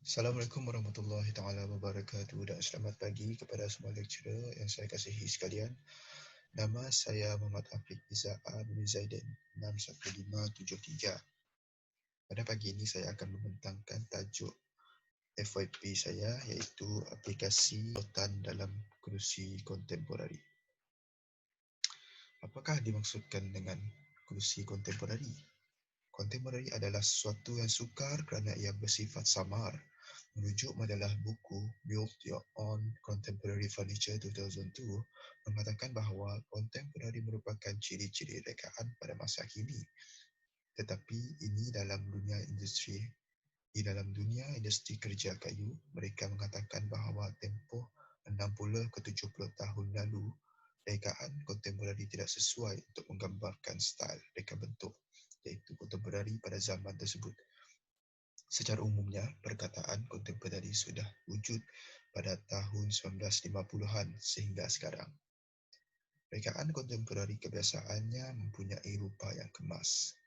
Assalamualaikum warahmatullahi taala wabarakatuh dan selamat pagi kepada semua lecturer yang saya kasihi sekalian. Nama saya Muhammad Afiq Izzaan bin Zaidin 61573. Pada pagi ini saya akan membentangkan tajuk FYP saya iaitu aplikasi rotan dalam kerusi kontemporari. Apakah dimaksudkan dengan kerusi kontemporari? Kontemporari adalah sesuatu yang sukar kerana ia bersifat samar. Merujuk majalah buku Build Your Own Contemporary Furniture 2002 mengatakan bahawa kontemporari merupakan ciri-ciri rekaan pada masa kini. Tetapi ini dalam dunia industri kerja kayu, mereka mengatakan bahawa tempoh 60 ke 70 tahun lalu, rekaan kontemporari tidak sesuai untuk menggambarkan style reka bentuk iaitu kontemporari pada zaman tersebut. Secara umumnya, perkataan kontemporari sudah wujud pada tahun 1950-an sehingga sekarang. Rekaan kontemporari kebiasaannya mempunyai rupa yang kemas,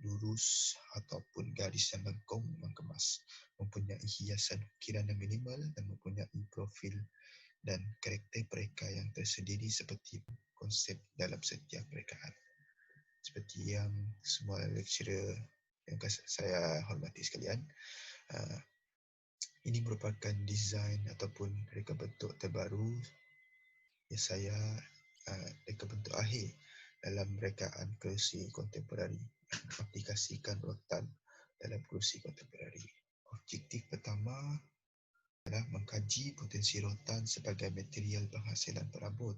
lurus ataupun garis yang lengkung mengemas, mempunyai hiasan ukiran yang minimal dan mempunyai profil dan karakter mereka yang tersendiri seperti konsep dalam setiap rekaan. Seperti yang semua lecturer yang saya hormati sekalian, ini merupakan desain ataupun reka bentuk terbaru yang saya reka bentuk akhir dalam rekaan kerusi kontemporari yang mengaplikasikan rotan dalam kerusi kontemporari. Objektif pertama adalah mengkaji potensi rotan sebagai material penghasilan perabot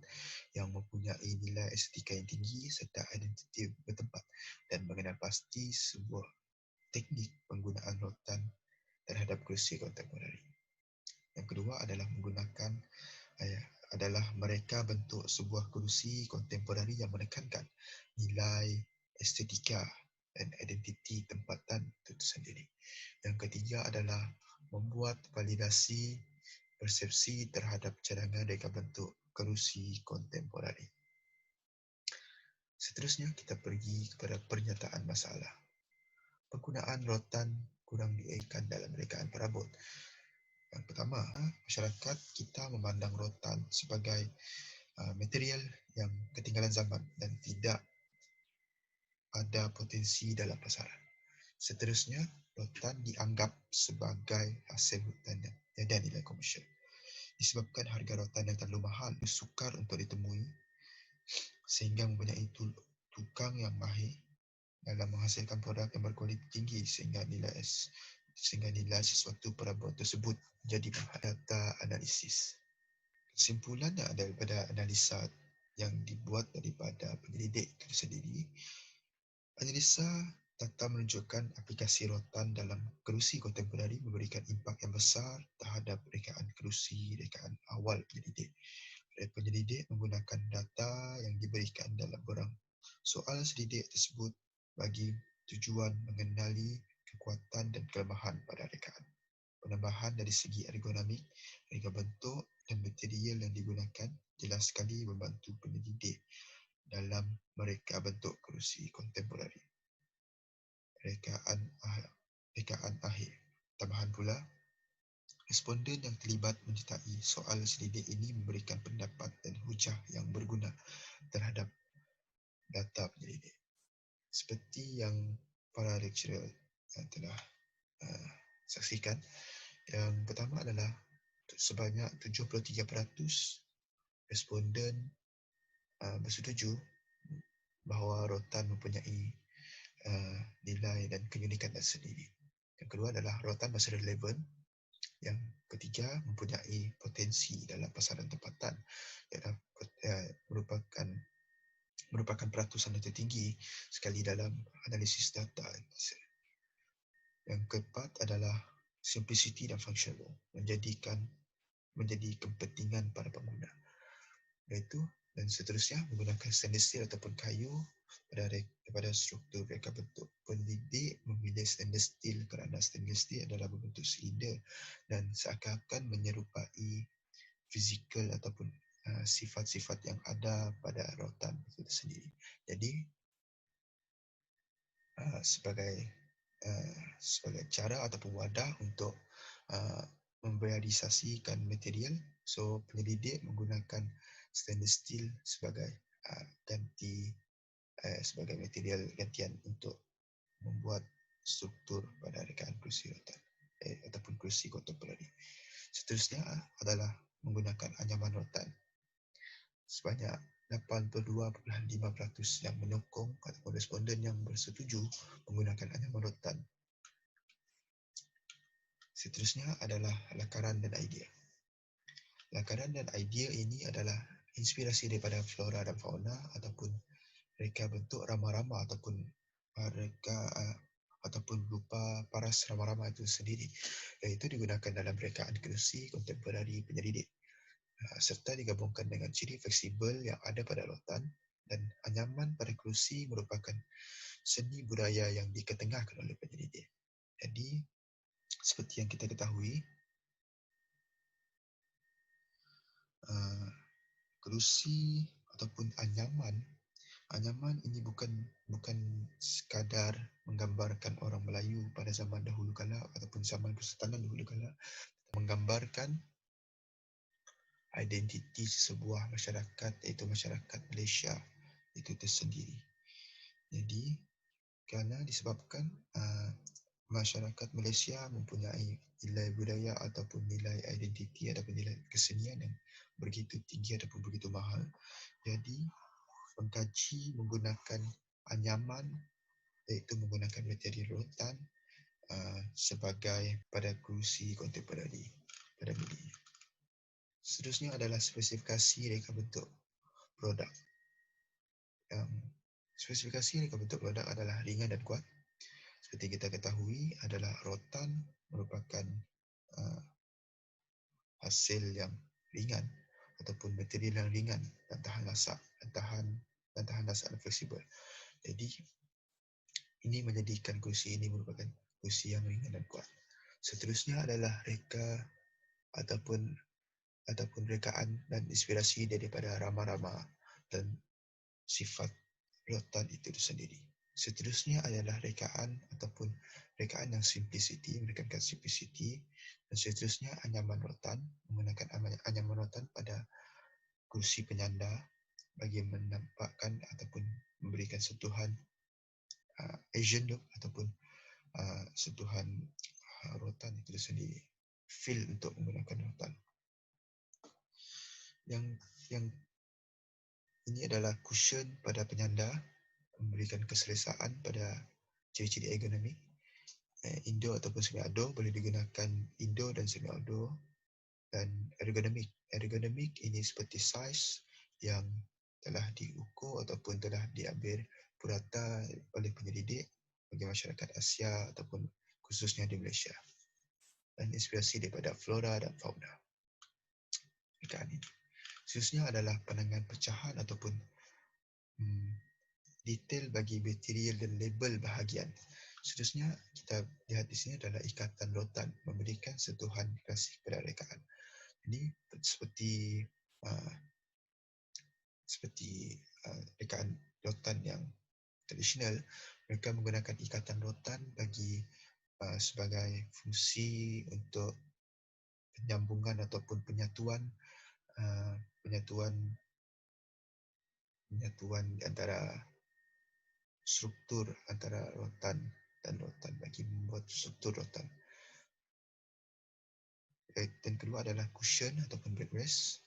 yang mempunyai nilai estetika yang tinggi serta identiti bertempat dan mengenal pasti sebuah teknik penggunaan rotan terhadap kerusi kontemporari. Yang kedua adalah mereka bentuk sebuah kerusi kontemporari yang menekankan nilai estetika dan identiti tempatan itu sendiri. Yang ketiga adalah membuat validasi persepsi terhadap cadangan reka bentuk kerusi kontemporari. Seterusnya kita pergi kepada pernyataan masalah. Penggunaan rotan kurang diekan dalam rekaan perabot. Yang pertama, masyarakat kita memandang rotan sebagai material yang ketinggalan zaman dan tidak ada potensi dalam pasaran. Seterusnya, rotan dianggap sebagai hasil hutan yang tiada nilai komersial. Disebabkan harga rotan yang terlalu mahal, sukar untuk ditemui sehingga mempunyai tukang yang mahir dalam menghasilkan produk yang berkualiti tinggi sehingga nilai sesuatu perabot tersebut menjadi mahal. Data analisis. Kesimpulannya daripada analisa yang dibuat daripada penyelidik itu sendiri, analisa data menunjukkan aplikasi rotan dalam kerusi kontemporari memberikan impak yang besar terhadap rekaan rekaan awal penyelidik. Penyelidik menggunakan data yang diberikan dalam borang soal selidik tersebut bagi tujuan mengenali kekuatan dan kelemahan pada rekaan. Penambahan dari segi ergonomik, reka bentuk dan material yang digunakan jelas sekali membantu penyelidik dalam mereka bentuk kerusi kontemporari. Rekaan akhir. Tambahan pula, responden yang terlibat menyertai soal selidik ini memberikan pendapat dan hujah yang berguna terhadap data penyelidik. Seperti yang para lecturer telah saksikan, yang pertama adalah sebanyak 73% responden bersetuju bahawa rotan mempunyai nilai dan keunikan tersendiri. Yang kedua adalah rotan masih relevan. Yang ketiga, mempunyai potensi dalam pasaran tempatan yang merupakan peratusan yang tertinggi sekali dalam analisis data. Yang keempat adalah simplicity dan functional, menjadi kepentingan para pengguna. Iaitu dan seterusnya menggunakan stainless steel ataupun kayu pada struktur reka bentuk. Penyelidik memilih stainless steel kerana stainless steel adalah berbentuk silinder dan seakan-akan menyerupai fizikal ataupun sifat-sifat yang ada pada rotan itu sendiri. Jadi sebagai cara ataupun wadah untuk memrealisasikan material. So penyelidik menggunakan stainless steel sebagai sebagai material gantian untuk membuat struktur pada rekaan kerusi rotan ataupun kerusi kontemporari. Seterusnya adalah menggunakan anyaman rotan. Sebanyak 82.5% yang menyokong ataupun responden yang bersetuju menggunakan anyaman rotan. Seterusnya adalah lakaran dan idea. Lakaran dan idea ini adalah inspirasi daripada flora dan fauna ataupun reka bentuk rama-rama ataupun reka ataupun berupa paras rama-rama itu sendiri, iaitu digunakan dalam rekaan kerusi kontemporari penyelidik serta digabungkan dengan ciri fleksibel yang ada pada rotan, dan anyaman pada kerusi merupakan seni budaya yang diketengahkan oleh penyelidik. Jadi seperti yang kita ketahui, kerusi ataupun anyaman ini bukan sekadar menggambarkan orang Melayu pada zaman dahulu kala ataupun zaman Kesultanan dahulu kala, menggambarkan identiti sebuah masyarakat, iaitu masyarakat Malaysia itu tersendiri. Jadi kerana disebabkan masyarakat Malaysia mempunyai nilai budaya ataupun nilai identiti ataupun nilai kesenian yang begitu tinggi ataupun begitu mahal, jadi pengkaji menggunakan anyaman, iaitu menggunakan material rotan sebagai pada kerusi kontemporari pada miliknya. Seterusnya adalah spesifikasi reka bentuk produk. Spesifikasi reka bentuk produk adalah ringan dan kuat. Seperti kita ketahui adalah rotan merupakan hasil yang ringan ataupun material yang ringan dan tahan lasak dan fleksibel. Jadi ini menjadikan kerusi ini merupakan kerusi yang ringan dan kuat. Seterusnya adalah reka ataupun rekaan dan inspirasi daripada rama-rama dan sifat rotan itu sendiri. Seterusnya adalah rekaan ataupun rekaan yang simplicity, menekankan simplicity, dan seterusnya anyaman rotan, menggunakan anyaman rotan pada kerusi penyanda bagi menampakkan ataupun memberikan sentuhan Asian look ataupun sentuhan rotan itu sendiri, feel untuk menggunakan rotan. Yang ini adalah cushion pada penyanda, memberikan keselesaan pada ciri-ciri ergonomik. Indoor ataupun semi-outdoor boleh digunakan indoor dan semi-outdoor. Dan ergonomik ini seperti saiz yang telah diukur ataupun telah diambil purata oleh penyelidik bagi masyarakat Asia ataupun khususnya di Malaysia, dan inspirasi daripada flora dan fauna rekaan ini. Seterusnya adalah pandangan pecahan ataupun detail bagi material dan label bahagian. Seterusnya kita lihat di sini adalah ikatan rotan, memberikan sentuhan klasik pada rekaan. Ini seperti rekaan rotan yang tradisional, mereka menggunakan ikatan rotan bagi sebagai fungsi untuk penyambungan ataupun penyatuan antara struktur antara rotan dan rotan bagi membuat struktur rotan. Dan kedua adalah cushion ataupun backrest,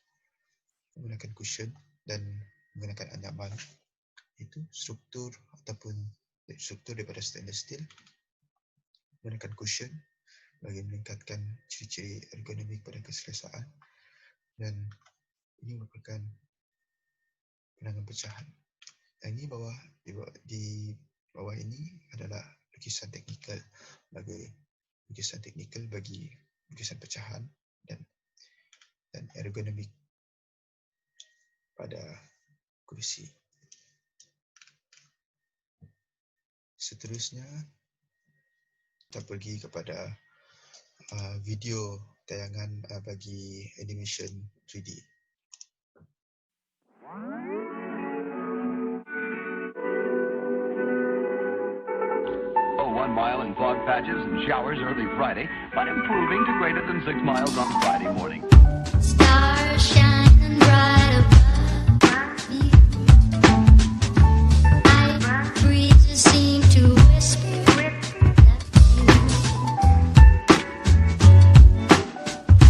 menggunakan cushion dan menggunakan anyaman, itu struktur daripada stainless steel, menggunakan cushion bagi meningkatkan ciri-ciri ergonomik pada keselesaan, dan ini merupakan pandangan pecahan. Dan ini di bawah ini adalah lukisan teknikal bagi lukisan pecahan dan ergonomik pada kerusi. Seterusnya kita pergi kepada video tayangan bagi animation 3D. Oh, one mile in fog patches and showers early Friday, but improving to greater than 6 miles on Friday morning. Stars shining bright above me. Night breezes seem to whisper that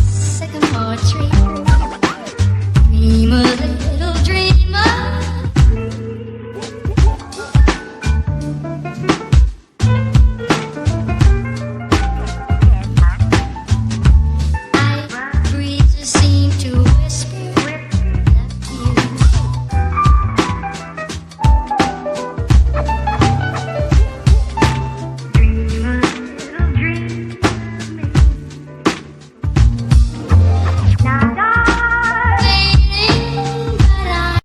sycamore tree. Dream a little dreamer. Night breezes seem to whisper that dream a little dream of me. Now, darling, but I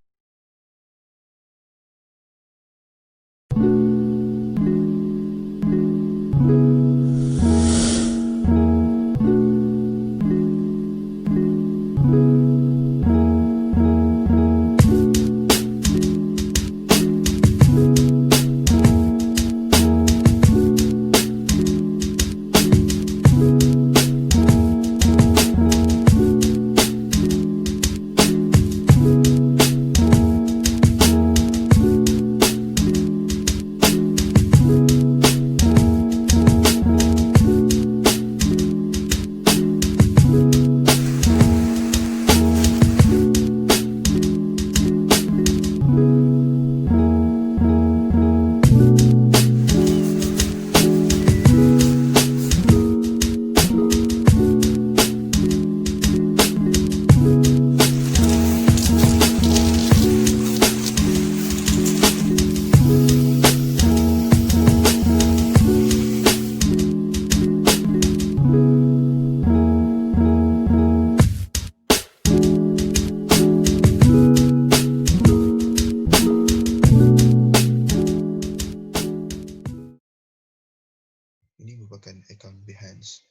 Ini merupakan account Behance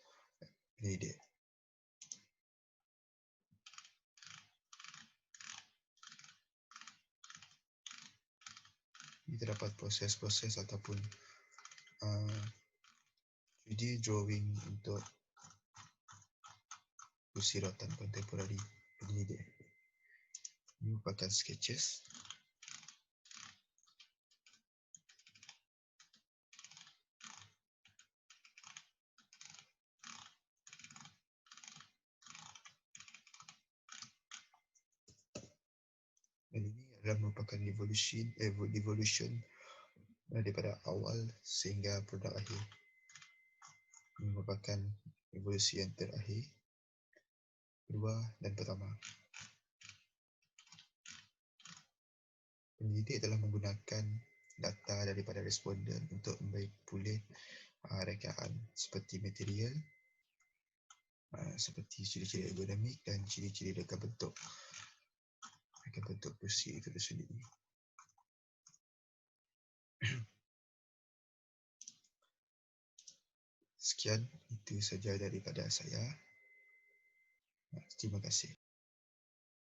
Penyidik. Ini terdapat proses-proses ataupun 3D drawing untuk kursi rotan kontemporari penyidik. Ini merupakan sketches. Dan ini adalah merupakan evolution daripada awal sehingga produk akhir. Ini merupakan evolusi yang terakhir, kedua dan pertama. Penyidik telah menggunakan data daripada responden untuk memperoleh rekaan seperti material, seperti ciri-ciri ergonomik dan ciri-ciri reka bentuk kursi itu sendiri. Sekian, itu saja daripada saya. Terima kasih.